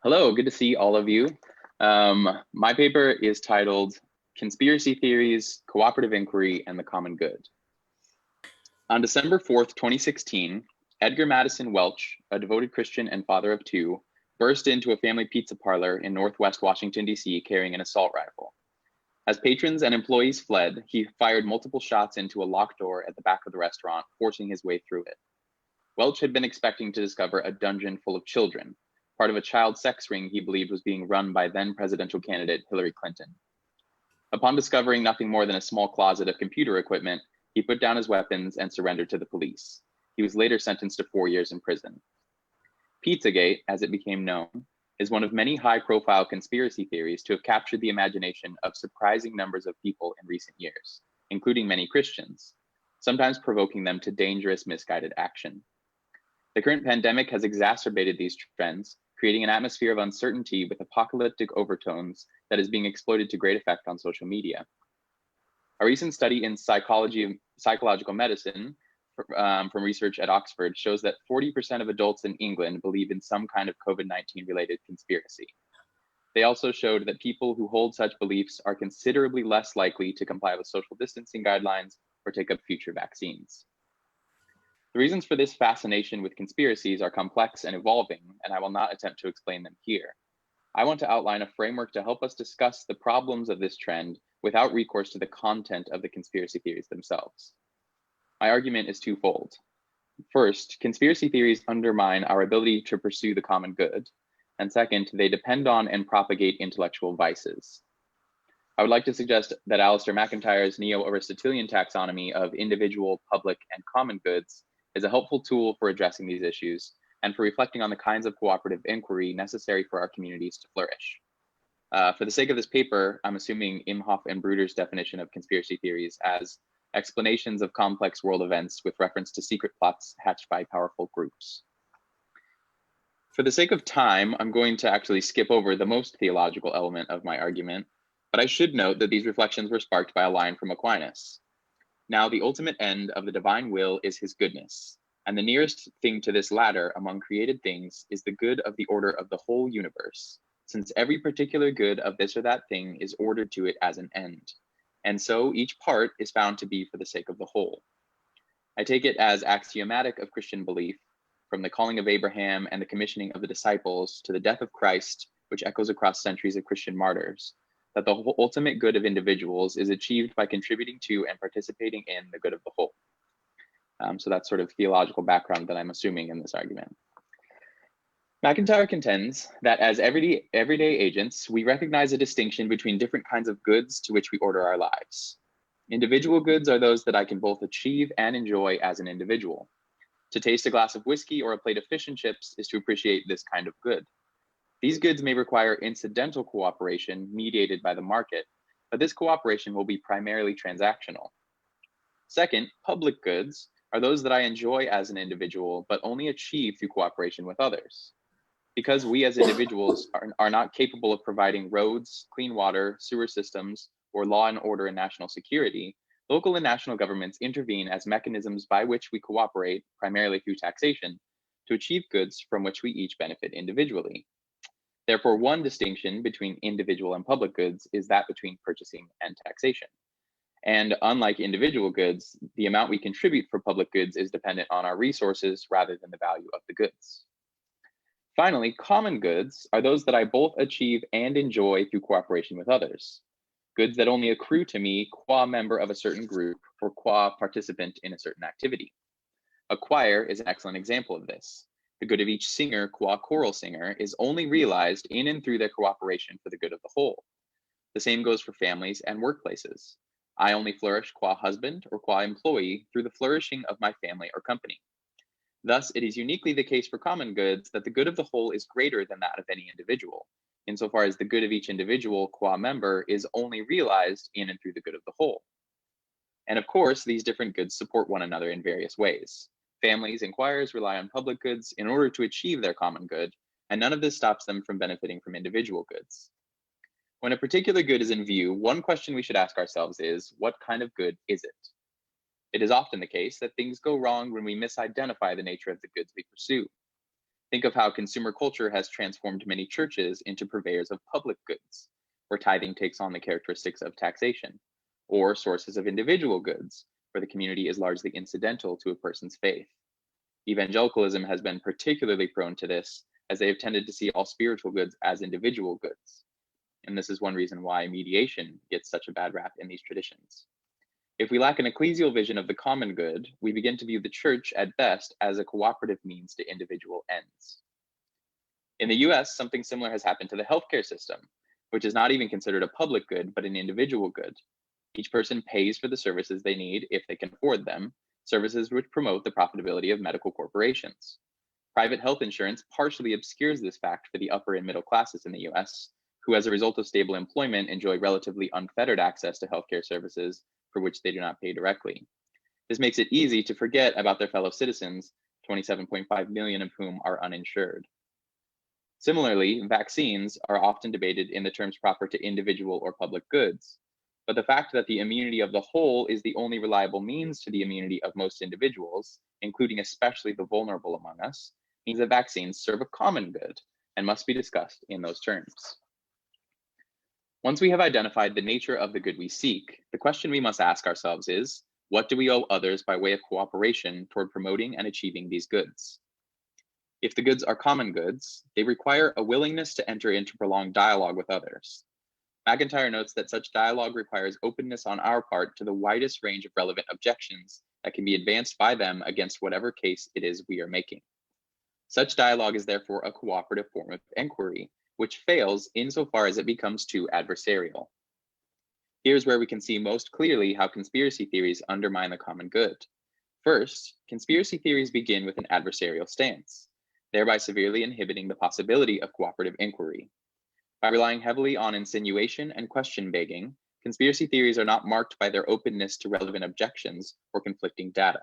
Hello, good to see all of you. My paper is titled Conspiracy Theories, Cooperative Enquiry, and the Common Good. On December 4th, 2016, Edgar Madison Welch, a devoted Christian and father of two, burst into a family pizza parlor in Northwest Washington, D.C., carrying an assault rifle. As patrons and employees fled, he fired multiple shots into a locked door at the back of the restaurant, forcing his way through it. Welch had been expecting to discover a dungeon full of children, part of a child sex ring he believed was being run by then presidential candidate Hillary Clinton. Upon discovering nothing more than a small closet of computer equipment, he put down his weapons and surrendered to the police. He was later sentenced to 4 years in prison. Pizzagate, as it became known, is one of many high-profile conspiracy theories to have captured the imagination of surprising numbers of people in recent years, including many Christians, sometimes provoking them to dangerous, misguided action. The current pandemic has exacerbated these trends, creating an atmosphere of uncertainty with apocalyptic overtones that is being exploited to great effect on social media. A recent study in psychological medicine from research at Oxford shows that 40% of adults in England believe in some kind of COVID-19 related conspiracy. They also showed that people who hold such beliefs are considerably less likely to comply with social distancing guidelines or take up future vaccines. The reasons for this fascination with conspiracies are complex and evolving, and I will not attempt to explain them here. I want to outline a framework to help us discuss the problems of this trend without recourse to the content of the conspiracy theories themselves. My argument is twofold. First, conspiracy theories undermine our ability to pursue the common good, and second, they depend on and propagate intellectual vices. I would like to suggest that Alasdair MacIntyre's neo-Aristotelian taxonomy of individual, public, and common goods is a helpful tool for addressing these issues and for reflecting on the kinds of cooperative inquiry necessary for our communities to flourish. For the sake of this paper, I'm assuming Imhoff and Bruder's definition of conspiracy theories as explanations of complex world events with reference to secret plots hatched by powerful groups. For the sake of time, I'm going to actually skip over the most theological element of my argument, but I should note that these reflections were sparked by a line from Aquinas. Now, the ultimate end of the divine will is his goodness, and the nearest thing to this latter among created things is the good of the order of the whole universe, since every particular good of this or that thing is ordered to it as an end, and so each part is found to be for the sake of the whole. I take it as axiomatic of Christian belief, from the calling of Abraham and the commissioning of the disciples to the death of Christ, which echoes across centuries of Christian martyrs, that the ultimate good of individuals is achieved by contributing to and participating in the good of the whole. So that's sort of theological background that I'm assuming in this argument. MacIntyre contends that as everyday agents, we recognize a distinction between different kinds of goods to which we order our lives. Individual goods are those that I can both achieve and enjoy as an individual. To taste a glass of whiskey or a plate of fish and chips is to appreciate this kind of good. These goods may require incidental cooperation mediated by the market, but this cooperation will be primarily transactional. Second, public goods are those that I enjoy as an individual, but only achieve through cooperation with others. Because we as individuals are not capable of providing roads, clean water, sewer systems, or law and order and national security, local and national governments intervene as mechanisms by which we cooperate, primarily through taxation, to achieve goods from which we each benefit individually. Therefore, one distinction between individual and public goods is that between purchasing and taxation. And unlike individual goods, the amount we contribute for public goods is dependent on our resources rather than the value of the goods. Finally, common goods are those that I both achieve and enjoy through cooperation with others. Goods that only accrue to me qua member of a certain group or qua participant in a certain activity. A choir is an excellent example of this. The good of each singer qua choral singer is only realized in and through their cooperation for the good of the whole. The same goes for families and workplaces. I only flourish qua husband or qua employee through the flourishing of my family or company. Thus, it is uniquely the case for common goods that the good of the whole is greater than that of any individual, insofar as the good of each individual qua member is only realized in and through the good of the whole. And of course, these different goods support one another in various ways. Families and choirs rely on public goods in order to achieve their common good, and none of this stops them from benefiting from individual goods. When a particular good is in view, one question we should ask ourselves is, what kind of good is it? It is often the case that things go wrong when we misidentify the nature of the goods we pursue. Think of how consumer culture has transformed many churches into purveyors of public goods, where tithing takes on the characteristics of taxation, or sources of individual goods, where the community is largely incidental to a person's faith. Evangelicalism has been particularly prone to this, as they have tended to see all spiritual goods as individual goods. And this is one reason why mediation gets such a bad rap in these traditions. If we lack an ecclesial vision of the common good, we begin to view the church at best as a cooperative means to individual ends. In the US, something similar has happened to the healthcare system, which is not even considered a public good, but an individual good. Each person pays for the services they need if they can afford them, services which promote the profitability of medical corporations. Private health insurance partially obscures this fact for the upper and middle classes in the US, who as a result of stable employment enjoy relatively unfettered access to healthcare services for which they do not pay directly. This makes it easy to forget about their fellow citizens, 27.5 million of whom are uninsured. Similarly, vaccines are often debated in the terms proper to individual or public goods, but the fact that the immunity of the whole is the only reliable means to the immunity of most individuals, including especially the vulnerable among us, means that vaccines serve a common good and must be discussed in those terms. Once we have identified the nature of the good we seek, the question we must ask ourselves is, what do we owe others by way of cooperation toward promoting and achieving these goods? If the goods are common goods, they require a willingness to enter into prolonged dialogue with others. MacIntyre notes that such dialogue requires openness on our part to the widest range of relevant objections that can be advanced by them against whatever case it is we are making. Such dialogue is therefore a cooperative form of inquiry, which fails insofar as it becomes too adversarial. Here's where we can see most clearly how conspiracy theories undermine the common good. First, conspiracy theories begin with an adversarial stance, thereby severely inhibiting the possibility of cooperative inquiry. By relying heavily on insinuation and question begging, conspiracy theories are not marked by their openness to relevant objections or conflicting data.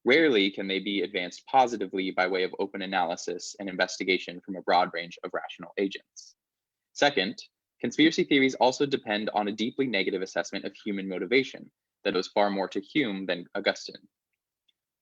Rarely can they be advanced positively by way of open analysis and investigation from a broad range of rational agents. Second, conspiracy theories also depend on a deeply negative assessment of human motivation that owes far more to Hume than Augustine.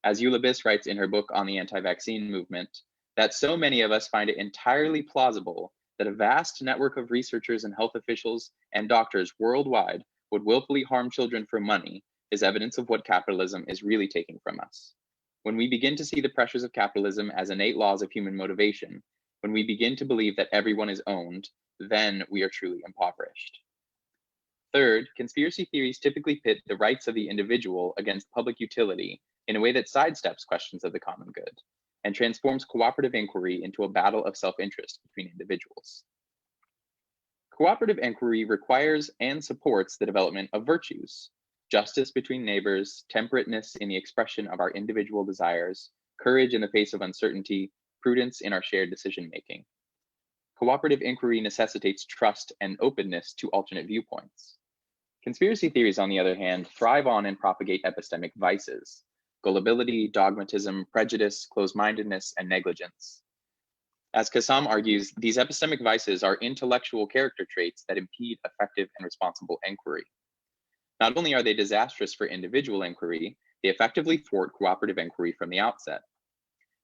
As Eulabis writes in her book on the anti-vaccine movement, that so many of us find it entirely plausible that a vast network of researchers and health officials and doctors worldwide would willfully harm children for money is evidence of what capitalism is really taking from us. When we begin to see the pressures of capitalism as innate laws of human motivation, when we begin to believe that everyone is owned, then we are truly impoverished. Third, conspiracy theories typically pit the rights of the individual against public utility in a way that sidesteps questions of the common good and transforms cooperative inquiry into a battle of self-interest between individuals. Cooperative inquiry requires and supports the development of virtues: justice between neighbors, temperateness in the expression of our individual desires, courage in the face of uncertainty, prudence in our shared decision-making. Cooperative inquiry necessitates trust and openness to alternate viewpoints. Conspiracy theories, on the other hand, thrive on and propagate epistemic vices: gullibility, dogmatism, prejudice, closed-mindedness, and negligence. As Kassam argues, these epistemic vices are intellectual character traits that impede effective and responsible inquiry. Not only are they disastrous for individual inquiry, they effectively thwart cooperative inquiry from the outset.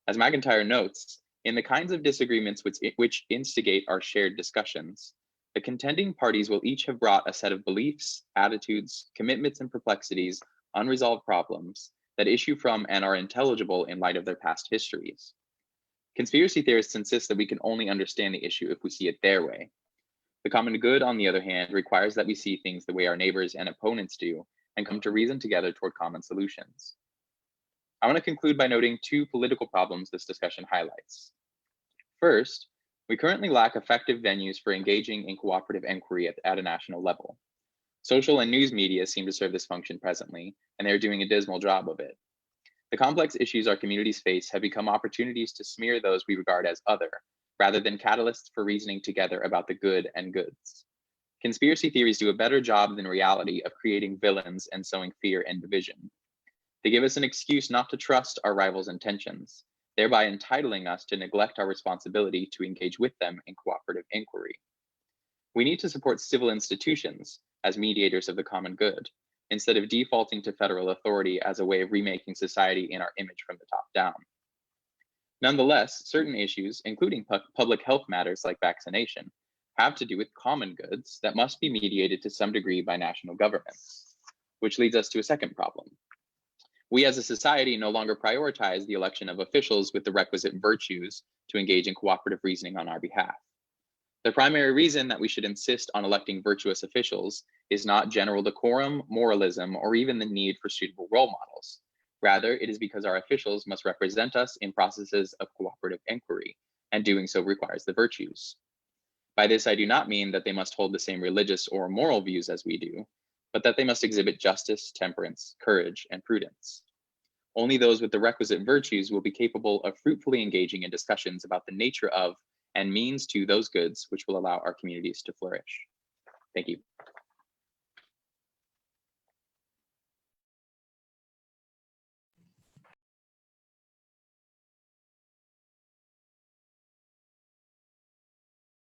As MacIntyre notes, in the kinds of disagreements which instigate our shared discussions, the contending parties will each have brought a set of beliefs, attitudes, commitments, and perplexities, unresolved problems, that issue from and are intelligible in light of their past histories. Conspiracy theorists insist that we can only understand the issue if we see it their way. The common good, on the other hand, requires that we see things the way our neighbors and opponents do and come to reason together toward common solutions. I want to conclude by noting two political problems this discussion highlights. First, we currently lack effective venues for engaging in cooperative inquiry at a national level. Social and news media seem to serve this function presently, and they are doing a dismal job of it. The complex issues our communities face have become opportunities to smear those we regard as other, rather than catalysts for reasoning together about the good and goods. Conspiracy theories do a better job than reality of creating villains and sowing fear and division. They give us an excuse not to trust our rivals' intentions, thereby entitling us to neglect our responsibility to engage with them in cooperative inquiry. We need to support civil institutions as mediators of the common good, instead of defaulting to federal authority as a way of remaking society in our image from the top down. Nonetheless, certain issues, including public health matters like vaccination, have to do with common goods that must be mediated to some degree by national governments, which leads us to a second problem. We as a society no longer prioritize the election of officials with the requisite virtues to engage in cooperative reasoning on our behalf. The primary reason that we should insist on electing virtuous officials is not general decorum, moralism, or even the need for suitable role models. Rather, it is because our officials must represent us in processes of cooperative inquiry, and doing so requires the virtues. By this, I do not mean that they must hold the same religious or moral views as we do, but that they must exhibit justice, temperance, courage, and prudence. Only those with the requisite virtues will be capable of fruitfully engaging in discussions about the nature of and means to those goods which will allow our communities to flourish. Thank you.